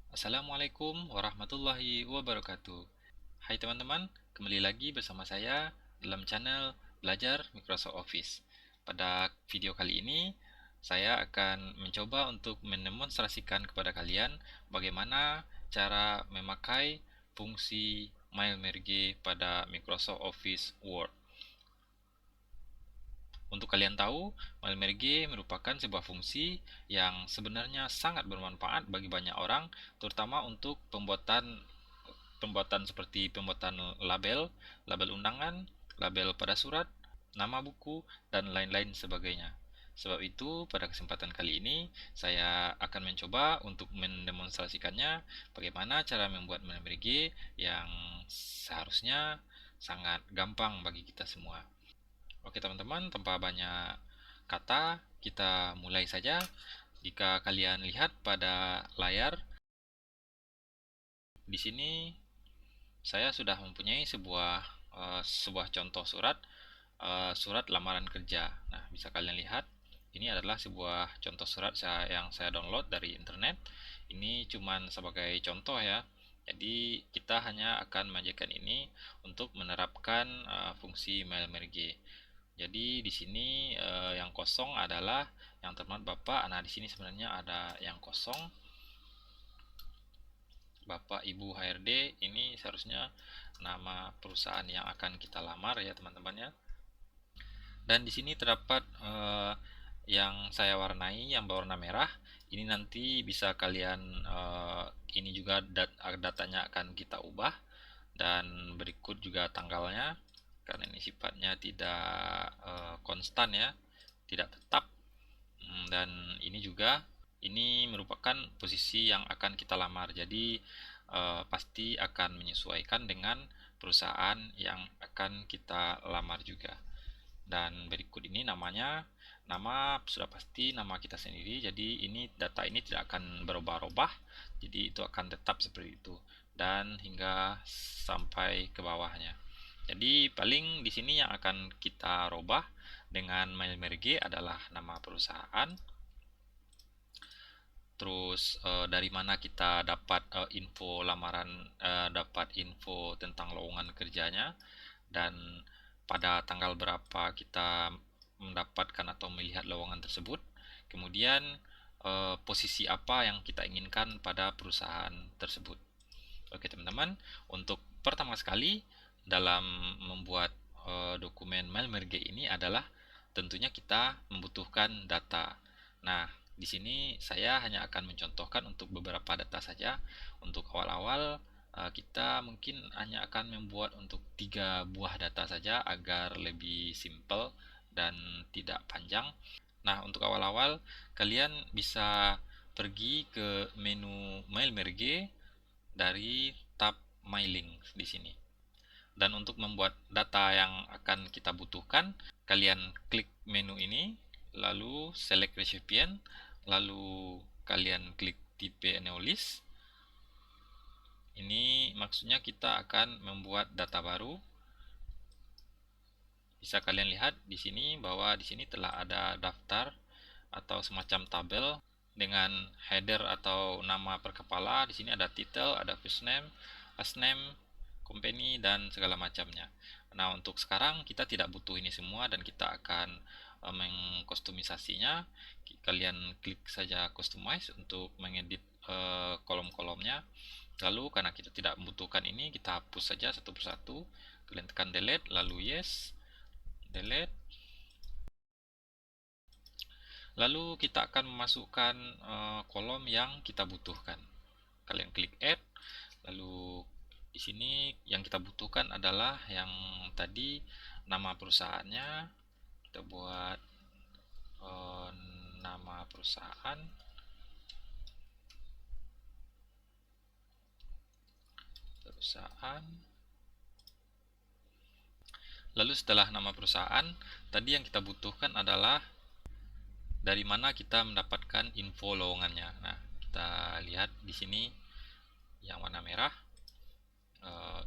Assalamualaikum warahmatullahi wabarakatuh. Hai teman-teman, kembali lagi bersama saya dalam channel Belajar Microsoft Office. Pada video kali ini, saya akan mencoba untuk mendemonstrasikan kepada kalian bagaimana cara memakai fungsi MailMerge pada Microsoft Office Word. Untuk kalian tahu, MailMerge merupakan sebuah fungsi yang sebenarnya sangat bermanfaat bagi banyak orang, terutama untuk pembuatan seperti pembuatan label, label undangan, label pada surat, nama buku, dan lain-lain sebagainya. Sebab itu, pada kesempatan kali ini, saya akan mencoba untuk mendemonstrasikannya bagaimana cara membuat MailMerge yang seharusnya sangat gampang bagi kita semua. Oke teman-teman, tanpa banyak kata, kita mulai saja. Jika kalian lihat pada layar, di sini saya sudah mempunyai sebuah contoh surat lamaran kerja. Nah, bisa kalian lihat, ini adalah sebuah contoh surat yang saya download dari internet. Ini cuman sebagai contoh ya. Jadi kita hanya akan menjadikan ini untuk menerapkan fungsi MailMerge. Jadi di sini yang kosong adalah yang terhormat Bapak. Nah, di sini sebenarnya ada yang kosong. Bapak Ibu HRD ini seharusnya nama perusahaan yang akan kita lamar ya teman-teman ya. Dan di sini terdapat yang saya warnai yang berwarna merah. Ini nanti bisa kalian ini juga datanya akan kita ubah, dan berikut juga tanggalnya karena ini sifatnya tidak konstan ya, tidak tetap. Dan ini juga ini merupakan posisi yang akan kita lamar. Jadi pasti akan menyesuaikan dengan perusahaan yang akan kita lamar juga. Dan berikut ini namanya, nama sudah pasti nama kita sendiri. Jadi ini data ini tidak akan berubah-ubah. Jadi itu akan tetap seperti itu dan hingga sampai ke bawahnya. Jadi paling di sini yang akan kita robah dengan MailMerge adalah nama perusahaan. Terus dari mana kita dapat info lamaran, dapat info tentang lowongan kerjanya, dan pada tanggal berapa kita mendapatkan atau melihat lowongan tersebut. Kemudian posisi apa yang kita inginkan pada perusahaan tersebut. Oke teman-teman, untuk pertama sekali dalam membuat dokumen MailMerge ini adalah tentunya kita membutuhkan data. Nah, di sini saya hanya akan mencontohkan untuk beberapa data saja. Untuk awal-awal kita mungkin hanya akan membuat untuk 3 buah data saja agar lebih simple dan tidak panjang. Nah, untuk awal-awal kalian bisa pergi ke menu MailMerge dari tab Mailing di sini. Dan untuk membuat data yang akan kita butuhkan, kalian klik menu ini, lalu select recipient, lalu kalian klik tipe neolist. Ini maksudnya kita akan membuat data baru. Bisa kalian lihat di sini bahwa di sini telah ada daftar atau semacam tabel dengan header atau nama per kepala. Di sini ada title, ada first name, last name, company, dan segala macamnya. Nah, untuk sekarang kita tidak butuh ini semua dan kita akan mengkustomisasinya. Kalian klik saja customize untuk mengedit kolom-kolomnya. Lalu karena kita tidak membutuhkan ini, kita hapus saja satu persatu. Kalian tekan delete, lalu yes, delete. Lalu kita akan memasukkan kolom yang kita butuhkan. Kalian klik add, lalu di sini yang kita butuhkan adalah yang tadi nama perusahaannya. Kita buat nama perusahaan. Lalu setelah nama perusahaan, tadi yang kita butuhkan adalah dari mana kita mendapatkan info lowongannya. Nah, kita lihat di sini yang warna merah.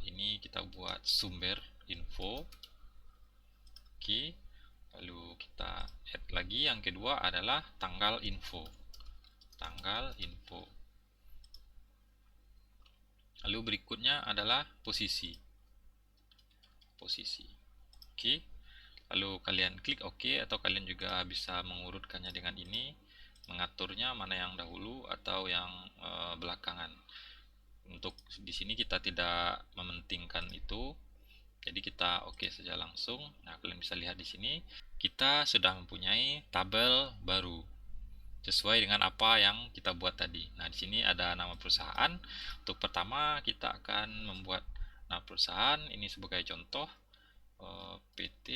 Ini kita buat sumber info. Oke, lalu kita add lagi. Yang kedua adalah tanggal info. Lalu berikutnya adalah posisi. Oke. Lalu kalian klik OK, atau kalian juga bisa mengurutkannya dengan ini, mengaturnya mana yang dahulu atau yang belakangan. Untuk di sini kita tidak mementingkan itu, jadi kita OK saja langsung. Nah, kalian bisa lihat di sini kita sudah mempunyai tabel baru sesuai dengan apa yang kita buat tadi. Nah, di sini ada nama perusahaan. Untuk pertama kita akan membuat nama perusahaan ini sebagai contoh, PT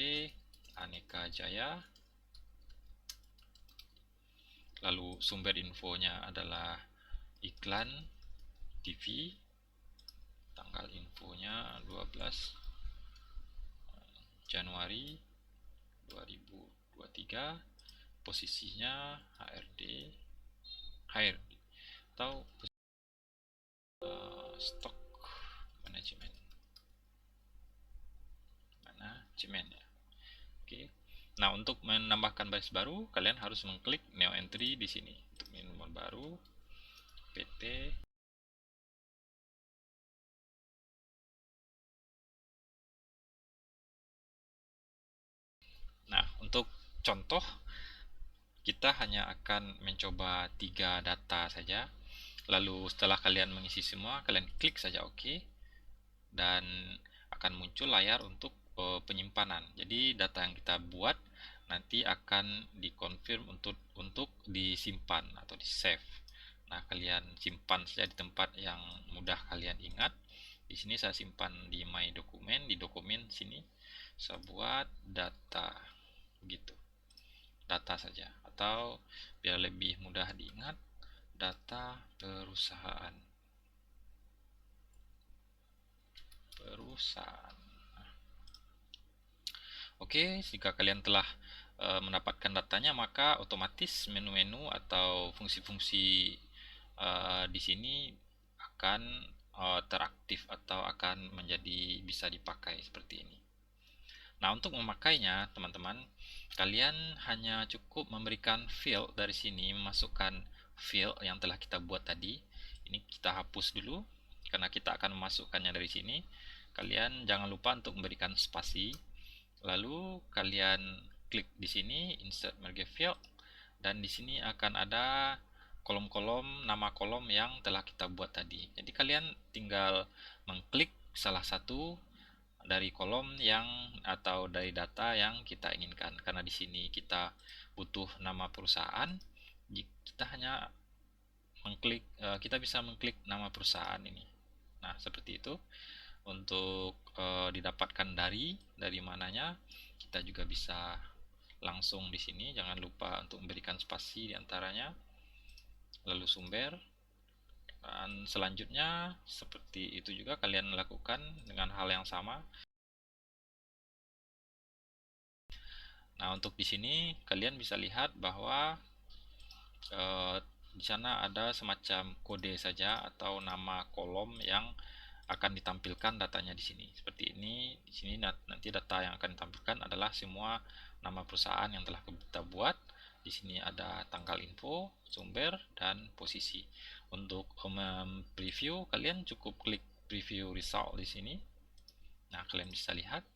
Aneka Jaya. Lalu sumber infonya adalah iklan TV, tanggal infonya 12 Januari 2023, posisinya HRD atau stock manajemen ya. Oke. Nah, untuk menambahkan baris baru, kalian harus mengklik new entry di sini. Untuk nomor baru PT. Nah, untuk contoh kita hanya akan mencoba 3 data saja. Lalu setelah kalian mengisi semua, kalian klik saja OK, dan akan muncul layar untuk penyimpanan. Jadi data yang kita buat nanti akan dikonfirm untuk disimpan atau di save. Nah, kalian simpan saja di tempat yang mudah kalian ingat. Di sini saya simpan di my dokumen, di dokumen sini saya buat data gitu. Data saja, atau biar lebih mudah diingat, data perusahaan. Oke, jika kalian telah mendapatkan datanya, maka otomatis menu-menu atau fungsi-fungsi di sini akan teraktif atau akan menjadi bisa dipakai seperti ini. Nah, untuk memakainya, teman-teman, kalian hanya cukup memberikan field dari sini, memasukkan field yang telah kita buat tadi. Ini kita hapus dulu karena kita akan memasukkannya dari sini. Kalian jangan lupa untuk memberikan spasi. Lalu kalian klik di sini insert merge field, dan di sini akan ada kolom-kolom, nama kolom yang telah kita buat tadi. Jadi kalian tinggal mengklik salah satu dari kolom yang atau dari data yang kita inginkan. Karena di sini kita butuh nama perusahaan, kita hanya mengklik, kita bisa mengklik nama perusahaan ini. Nah, seperti itu. Untuk didapatkan dari mananya, kita juga bisa langsung di sini. Jangan lupa untuk memberikan spasi di antaranya. Lalu sumber. Dan selanjutnya seperti itu juga kalian lakukan dengan hal yang sama. Nah, untuk di sini kalian bisa lihat bahwa di sana ada semacam kode saja atau nama kolom yang akan ditampilkan datanya di sini. Seperti ini. Di sini nanti data yang akan ditampilkan adalah semua nama perusahaan yang telah kita buat. Di sini ada tanggal info, sumber, dan posisi. Untuk preview, kalian cukup klik preview result di sini. Nah, kalian bisa lihat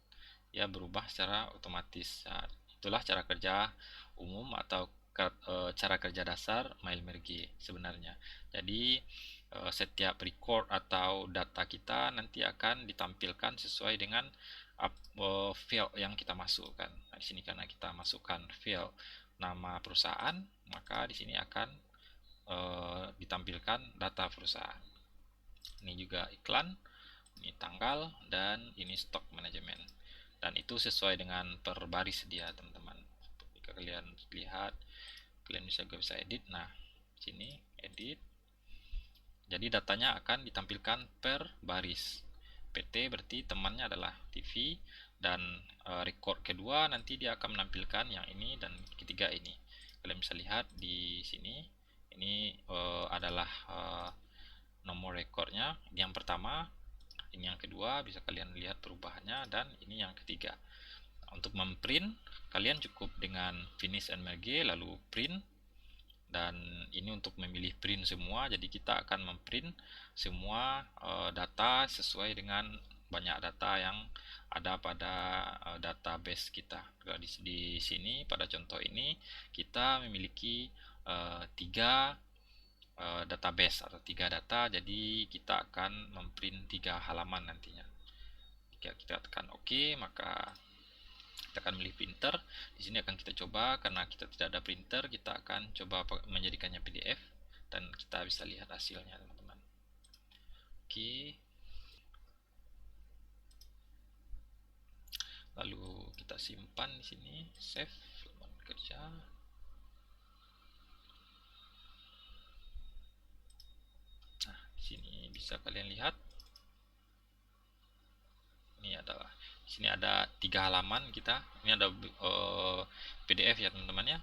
ya berubah secara otomatis. Nah, itulah cara kerja umum atau cara kerja dasar MailMerge sebenarnya. Jadi setiap record atau data kita nanti akan ditampilkan sesuai dengan field yang kita masukkan. Nah, di sini karena kita masukkan field nama perusahaan, maka di sini akan ditampilkan data perusahaan. Ini juga iklan, ini tanggal, dan ini stok manajemen. Dan itu sesuai dengan per baris dia, teman-teman. Jika kalian lihat, kalian bisa edit. Nah, sini edit. Jadi datanya akan ditampilkan per baris. PT berarti temannya adalah TV, dan record kedua nanti dia akan menampilkan yang ini, dan ketiga ini. Kalian bisa lihat di sini. Ini adalah nomor recordnya. Ini yang pertama, ini yang kedua, bisa kalian lihat perubahannya, dan ini yang ketiga. Untuk memprint, kalian cukup dengan finish and merge lalu print. Dan ini untuk memilih print semua, jadi kita akan memprint semua data sesuai dengan banyak data yang ada pada database kita. Di sini pada contoh ini kita memiliki tiga database atau tiga data, jadi kita akan memprint 3 halaman nantinya. Jika kita tekan OK, maka kita akan milih printer. Di sini akan kita coba, karena kita tidak ada printer, kita akan coba menjadikannya PDF dan kita bisa lihat hasilnya, teman-teman. Oke. Lalu kita simpan di sini, save lembaran kerja. Nah, di sini bisa kalian lihat. Ini adalah, di sini ada 3 halaman kita. Ini ada PDF ya teman-teman ya,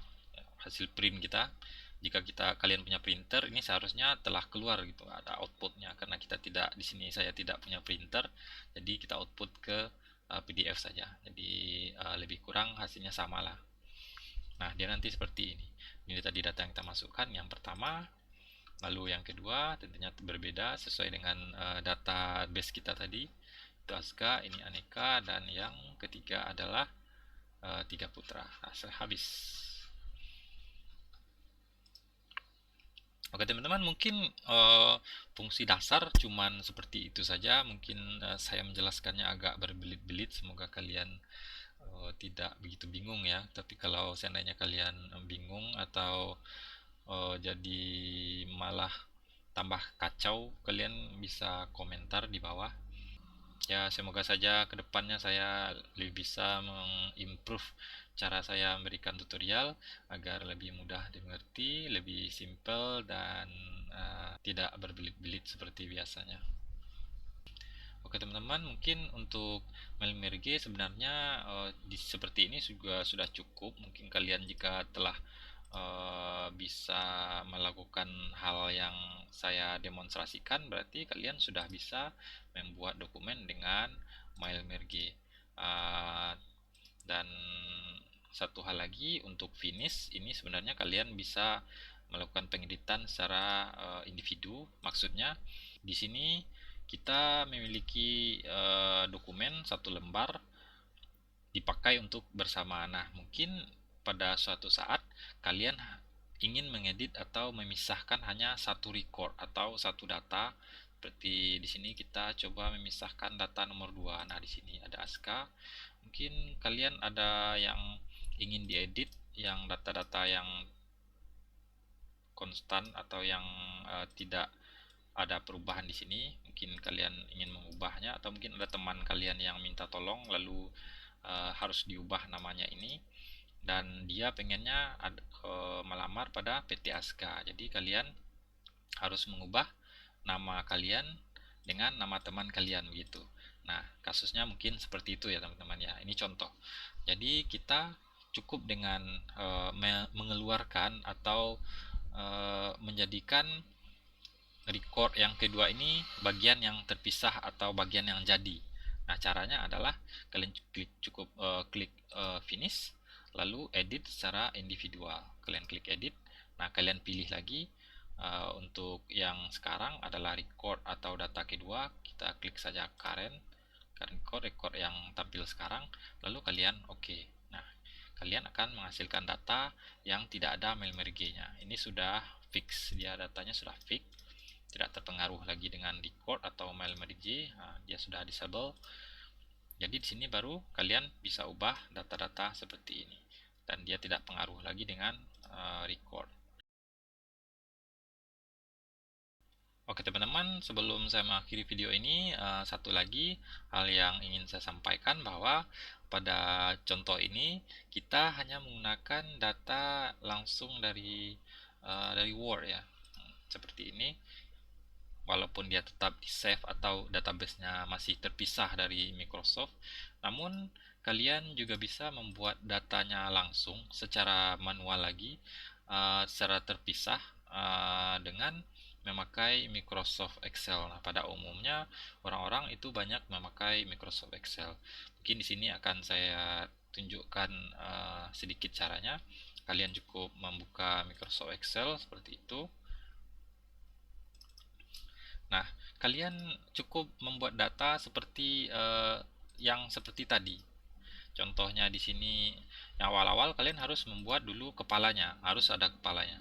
hasil print kita. Jika kalian punya printer, ini seharusnya telah keluar gitu, ada outputnya. Karena kita tidak, di sini saya tidak punya printer, jadi kita output ke PDF saja. Jadi lebih kurang hasilnya sama lah. Nah, dia nanti seperti ini. Ini tadi data yang kita masukkan yang pertama. Lalu yang kedua tentunya berbeda sesuai dengan database kita tadi. Itu Aska, ini Aneka, dan yang ketiga adalah Tiga Putra. Nah, habis. Oke teman-teman, mungkin fungsi dasar cuman seperti itu saja. Mungkin saya menjelaskannya agak berbelit-belit. Semoga kalian tidak begitu bingung ya. Tapi kalau seandainya kalian bingung atau jadi malah tambah kacau, kalian bisa komentar di bawah. Ya, semoga saja kedepannya saya lebih bisa mengimprove cara saya memberikan tutorial agar lebih mudah dimengerti, lebih simple, dan tidak berbelit-belit seperti biasanya. Oke teman-teman, mungkin untuk MailMerge sebenarnya seperti ini juga sudah cukup. Mungkin kalian jika telah bisa melakukan hal yang saya demonstrasikan, berarti kalian sudah bisa membuat dokumen dengan MailMerge. Dan satu hal lagi, untuk finish ini sebenarnya kalian bisa melakukan pengeditan secara individu. Maksudnya di sini kita memiliki dokumen satu lembar dipakai untuk bersama. Nah, mungkin pada suatu saat kalian ingin mengedit atau memisahkan hanya satu record atau satu data. Seperti di sini kita coba memisahkan data nomor 2. Nah, di sini ada Aska. Mungkin kalian ada yang ingin diedit, yang data-data yang konstan atau yang tidak ada perubahan di sini. Mungkin kalian ingin mengubahnya, atau mungkin ada teman kalian yang minta tolong lalu harus diubah namanya ini, dan dia pengennya melamar pada PT Aska. Jadi kalian harus mengubah nama kalian dengan nama teman kalian begitu. Nah, kasusnya mungkin seperti itu ya teman-teman ya. Ini contoh. Jadi kita cukup dengan mengeluarkan atau menjadikan record yang kedua ini bagian yang terpisah atau bagian yang jadi. Nah, caranya adalah kalian klik finish, lalu edit secara individual. Kalian klik edit. Nah, kalian pilih lagi untuk yang sekarang adalah record atau data kedua. Kita klik saja current record yang tampil sekarang, lalu kalian OK. Nah, kalian akan menghasilkan data yang tidak ada MailMerge-nya. Ini sudah fix, dia datanya sudah fix, tidak terpengaruh lagi dengan record atau MailMerge. Nah, dia sudah disable. Jadi di sini baru kalian bisa ubah data-data seperti ini, dan dia tidak pengaruh lagi dengan record. Oke teman-teman, sebelum saya mengakhiri video ini, satu lagi hal yang ingin saya sampaikan, bahwa pada contoh ini kita hanya menggunakan data langsung dari Word ya, seperti ini. Walaupun dia tetap di save atau database-nya masih terpisah dari Microsoft, namun kalian juga bisa membuat datanya langsung secara manual lagi, secara terpisah dengan memakai Microsoft Excel. Nah, pada umumnya orang-orang itu banyak memakai Microsoft Excel. Mungkin di sini akan saya tunjukkan sedikit caranya. kalian cukup membuka Microsoft Excel seperti itu. Nah, kalian cukup membuat data seperti yang seperti tadi. Contohnya di sini yang awal-awal kalian harus membuat dulu kepalanya, harus ada kepalanya.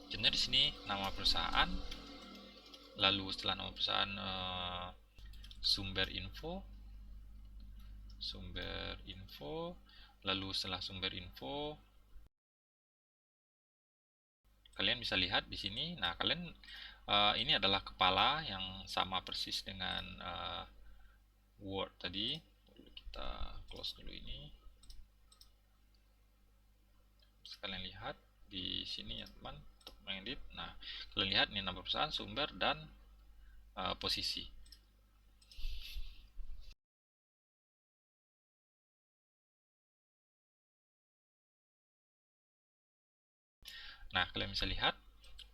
Contohnya di sini nama perusahaan, lalu setelah nama perusahaan sumber info, lalu setelah sumber info kalian bisa lihat di sini. Nah, kalian ini adalah kepala yang sama persis dengan Word tadi. Kita close dulu ini. Kalian lihat di sini ya teman, untuk mengedit. Nah, kalian lihat ini nama perusahaan, sumber, dan posisi. Nah, kalian bisa lihat,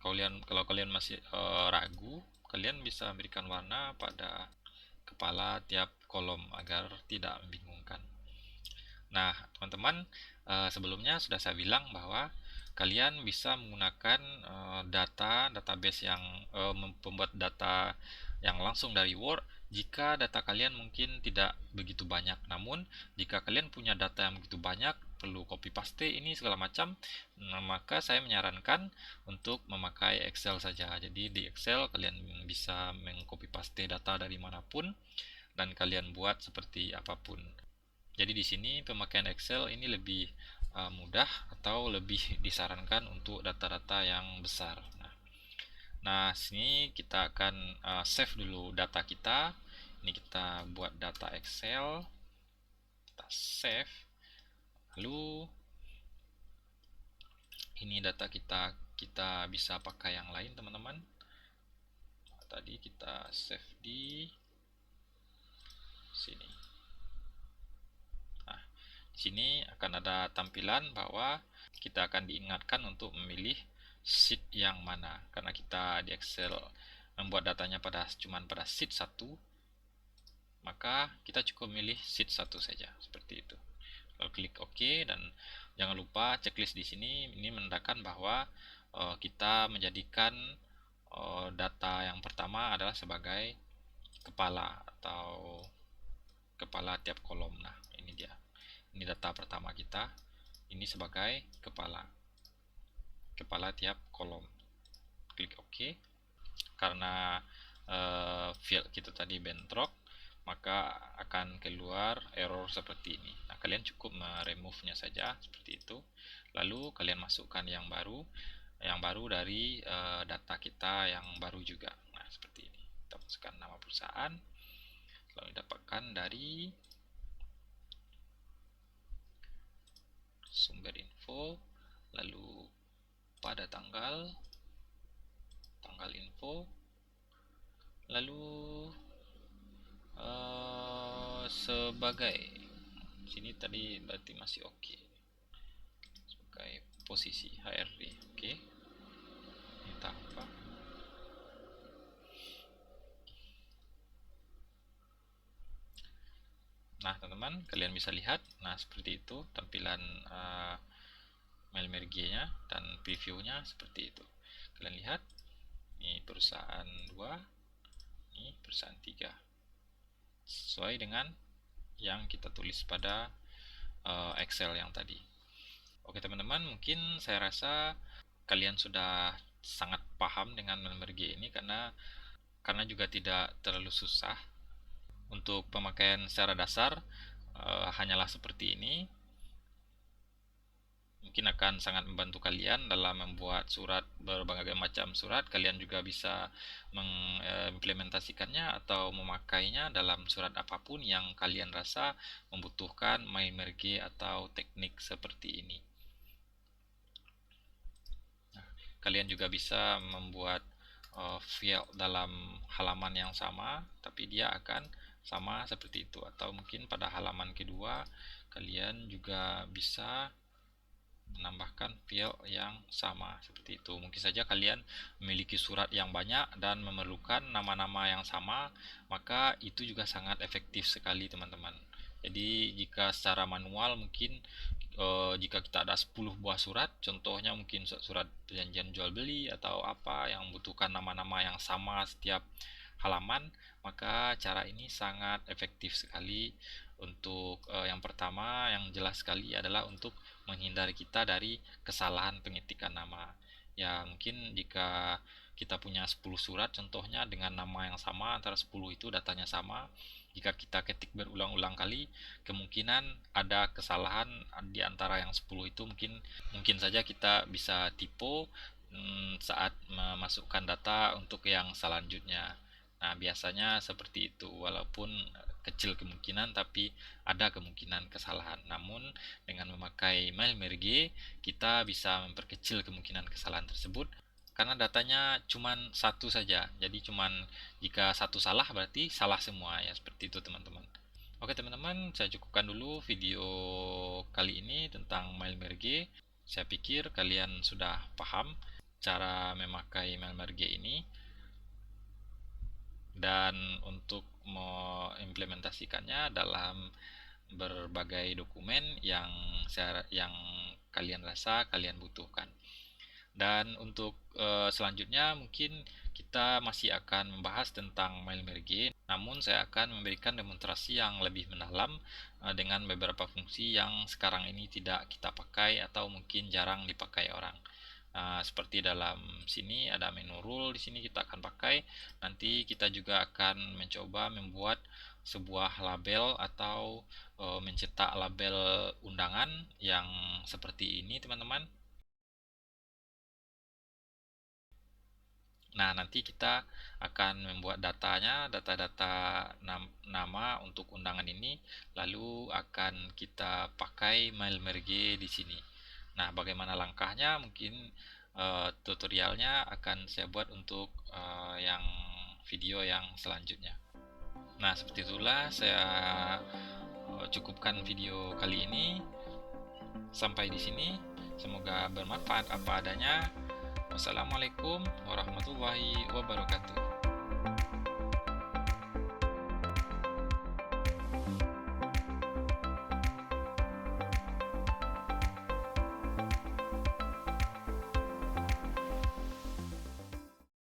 kalau kalian masih ragu, kalian bisa berikan warna pada kepala tiap kolom agar tidak membingungkan. Nah, teman-teman, sebelumnya sudah saya bilang bahwa kalian bisa menggunakan database yang membuat data yang langsung dari Word jika data kalian mungkin tidak begitu banyak. Namun, jika kalian punya data yang begitu banyak, perlu copy paste ini segala macam, maka saya menyarankan untuk memakai Excel saja. Jadi di Excel kalian bisa mengcopy paste data dari manapun dan kalian buat seperti apapun. Jadi di sini pemakaian Excel ini lebih mudah atau lebih disarankan untuk data-data yang besar. Nah, sini kita akan save dulu data kita. Ini kita buat data Excel, kita save. Lalu ini data kita bisa pakai yang lain, teman-teman. Tadi kita save di sini. Nah, di sini akan ada tampilan bahwa kita akan diingatkan untuk memilih sheet yang mana, karena kita di Excel membuat datanya cuman pada sheet 1, maka kita cukup memilih sheet 1 saja, seperti itu. Lalu klik OK, dan jangan lupa checklist di sini ini menandakan bahwa kita menjadikan data yang pertama adalah sebagai kepala atau kepala tiap kolom. Nah, ini dia. Ini data pertama kita. Ini sebagai kepala tiap kolom. Klik OK. Karena field kita tadi bentrok, maka akan keluar error seperti ini. Nah, kalian cukup meremove-nya saja seperti itu. Lalu kalian masukkan yang baru dari data kita yang baru juga. Nah, seperti ini. Kita masukkan nama perusahaan, lalu dapatkan dari sumber info, lalu pada tanggal info, lalu sebagai sini tadi berarti masih oke. Sebagai posisi HRD, oke. Entah apa. Nah, teman-teman, kalian bisa lihat. Nah, seperti itu tampilan MailMerge-nya dan preview-nya seperti itu. Kalian lihat, ini perusahaan 2, ini perusahaan 3. Sesuai dengan yang kita tulis pada Excel yang tadi. Oke teman-teman, mungkin saya rasa kalian sudah sangat paham dengan MailMerge ini karena juga tidak terlalu susah. Untuk pemakaian secara dasar hanyalah seperti ini. Mungkin akan sangat membantu kalian dalam membuat surat, berbagai macam surat. Kalian juga bisa mengimplementasikannya atau memakainya dalam surat apapun yang kalian rasa membutuhkan MailMerge atau teknik seperti ini. Nah, kalian juga bisa membuat file dalam halaman yang sama, tapi dia akan sama seperti itu. Atau mungkin pada halaman kedua kalian juga bisa menambahkan file yang sama seperti itu. Mungkin saja kalian memiliki surat yang banyak dan memerlukan nama-nama yang sama, maka itu juga sangat efektif sekali teman-teman. Jadi jika secara manual mungkin jika kita ada 10 buah surat, contohnya mungkin surat perjanjian jual beli atau apa yang membutuhkan nama-nama yang sama setiap halaman, maka cara ini sangat efektif sekali untuk yang pertama yang jelas sekali adalah untuk menghindari kita dari kesalahan pengetikan nama. Ya, mungkin jika kita punya 10 surat contohnya dengan nama yang sama, antara 10 itu datanya sama, jika kita ketik berulang-ulang kali, kemungkinan ada kesalahan di antara yang 10 itu, mungkin mungkin saja kita bisa tipu saat memasukkan data untuk yang selanjutnya. Nah, biasanya seperti itu, walaupun kecil kemungkinan tapi ada kemungkinan kesalahan. Namun dengan memakai MailMerge kita bisa memperkecil kemungkinan kesalahan tersebut karena datanya cuman satu saja. Jadi cuman jika satu salah berarti salah semua ya, seperti itu teman-teman. Oke teman-teman, saya cukupkan dulu video kali ini tentang MailMerge. Saya pikir kalian sudah paham cara memakai MailMerge ini, dan untuk mengimplementasikannya dalam berbagai dokumen yang kalian rasa kalian butuhkan. Dan untuk selanjutnya mungkin kita masih akan membahas tentang MailMerge, namun saya akan memberikan demonstrasi yang lebih mendalam dengan beberapa fungsi yang sekarang ini tidak kita pakai atau mungkin jarang dipakai orang. Seperti dalam sini ada menu rule, di sini kita akan pakai. Nanti kita juga akan mencoba membuat sebuah label atau mencetak label undangan yang seperti ini, teman-teman. Nah, nanti kita akan membuat datanya, data-data nama untuk undangan ini, lalu akan kita pakai MailMerge di sini. Nah, bagaimana langkahnya? Mungkin tutorialnya akan saya buat untuk yang video yang selanjutnya. Nah, seperti itulah saya cukupkan video kali ini. Sampai di sini. Semoga bermanfaat apa adanya. Wassalamualaikum warahmatullahi wabarakatuh.